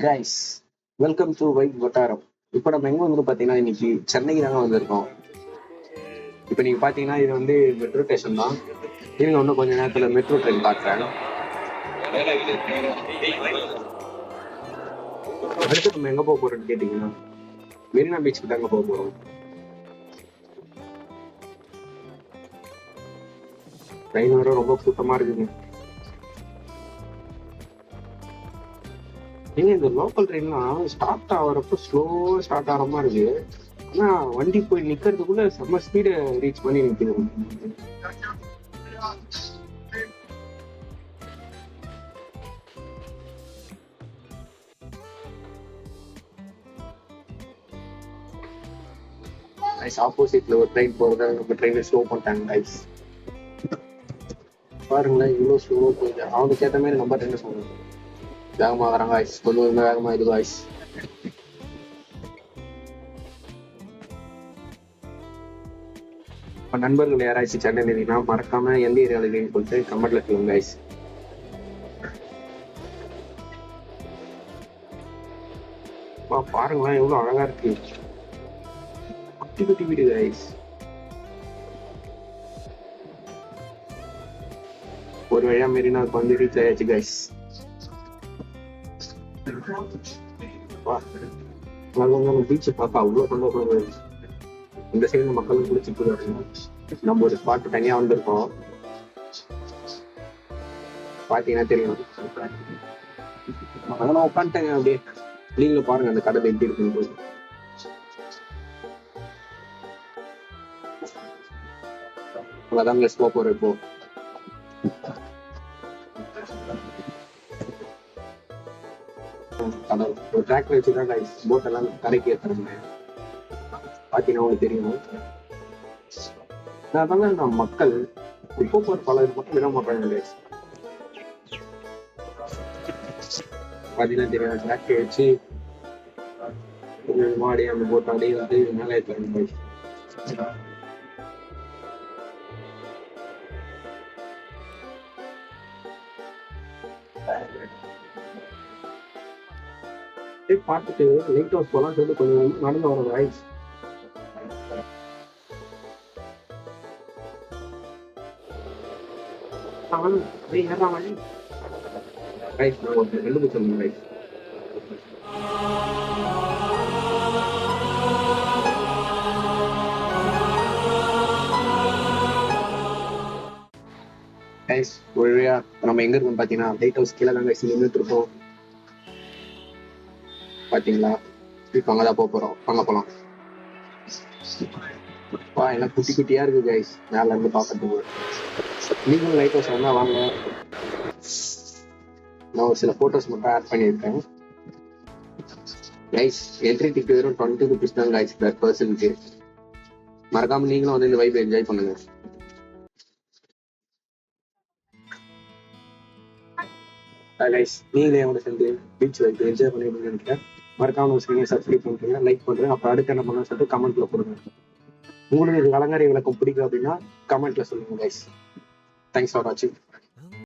Guys, welcome to white வட்டாரம். இப்போ நம்ம எங்க வந்து பாத்தீங்கன்னா இன்னைக்கு சென்னைக்கு தாங்க வந்திருக்கோம். இப்போ நீங்க பாத்தீங்கன்னா இது வந்து மெட்ரோ ஸ்டேஷன் தான். நீங்க இன்னும் கொஞ்ச நேரத்துல மெட்ரோ ட்ரெயின் காட்டுறேன். அடுத்து நம்ம எங்க போக போறோம்னு கேட்டீங்கன்னா மெரினா பீச்சுக்கு தாங்க போக போறோம். ட்ரெயின் வர ரொம்ப கூட்டமா இருக்குங்க. ஏங்க இந்த லோக்கல் ட்ரெயின்லாம் ஸ்டார்ட் ஆகிறப்ப ஸ்லோவா ஸ்டார்ட் ஆகிற மாதிரி இருக்கு. ஆனா வண்டி போய் நிக்கிறதுக்குள்ள செம்ம ஸ்பீட ரீச் பண்ணி நிக்குது. கைஸ், ஆப்போசிட்ல ஒரு ட்ரெயின் போறத நம்ம ட்ரெயினை ஸ்லோ பண்ணிட்டாங்க கைஸ். பாருங்களேன் இவ்வளவு ஸ்லோவா போகுது. அவனுக்கு ஏத்த மாதிரி நம்ம ட்ரெயின் சொல்லணும். வேகமா வராங்க கைஸ், கொஞ்சம் வேகமா இது கைஸ். இப்ப நண்பர்கள் யாராச்சும் சென்னை இருந்தீங்கன்னா மறக்காம எந்த ஏரியாவில் இருக்கீங்கன்னு சொல்லிட்டு கமெண்ட்ல சொல்லுங்க கைஸ். பாருங்களேன் எவ்வளவு அழகா இருக்கு. குட்டி குட்டி வீடு கைஸ். ஒரு வழியா மெரினாவுக்கு வந்து ரீச் ஆயாச்சு கைஸ். பீச்சை பார்க்க அவ்வளவு சந்தோஷம். இந்த சைடு மக்களும் குளிச்சுட்டு இருக்காங்க. நம்ம ஒரு ஸ்பாட் தனியா வந்திருக்கோம், பாத்தீங்கன்னா தெரியும். அதெல்லாம் உட்காந்துட்டேங்க அப்படியே. நீங்களும் பாருங்க அந்த கடலை எப்படி இருக்குன்னு போது. அதான் ஸ்லோ போற இப்போ. ஒரு டிராக்டர் வச்சுதான் போட் எல்லாம் கரைக்கு ஏத்துறாங்க. பாத்தீங்கன்னா உங்களுக்கு தெரியும். அதாங்க நம்ம மக்கள் இப்போ பல மக்கள் விட மாட்டாங்க. பாத்தீங்கன்னா தெரியும், டிராக்டர் வச்சு மாடி அந்த போட் அப்படியே வந்து மேலே ஏற்றுறாங்க. பார்த்துட்டு லைட் ஹவுஸ் போலாம் சொல்லிட்டு கொஞ்சம் நடந்து வர ரைஸ். ரைஸ் நான் ஒரு ரெண்டு புக் சொல்லுங்க ரைஸ். ரைஸ் ஒரு வழியா நம்ம எங்க இருக்கோம் பாத்தீங்கன்னா லைட் ஹவுஸ் கீழே தான் கைஸ் நின்றுட்டு இருக்கோம். பாத்தீங்களா, இப்போ அங்கதான் போறோம். அங்க போலாம். எல்லாம் குட்டி குட்டியா இருக்கு கைஸ் மேல இருந்து பாக்கிறதுக்கு. நீங்களும் லைட் ஹவுஸ் வந்தா வாங்க. நான் ஒரு சில போட்டோஸ் மட்டும் ஆட் பண்ணியிருக்கேன் கைஸ். என்ட்ரி டிக்கெட் வெறும் 20 rupees தான் கைஸ் பெர் பர்சனுக்கு. மறக்காம நீங்களும் வந்து இந்த வைப் என்ஜாய் பண்ணுங்க. கைஸ், நீங்களே என்னோட சேர்ந்து பீச் வைப் என்ஜாய் பண்ணிருக்கீங்கன்னு நினைக்கிறேன். மறக்காம சப்ஸ்கிரைப் பண்ணுறீங்க, லைக் பண்றேன். அப்புறம் அடுத்து என்ன பண்ணணும்னு சொல்லிட்டு கமெண்ட்ல போடுங்க. உங்களுக்கு இது அலங்கார விளக்கம் பிடிக்கும் அப்படின்னா கமெண்ட்ல சொல்லுங்க கைஸ். தேங்க்ஸ் ஃபார் வாட்சிங்.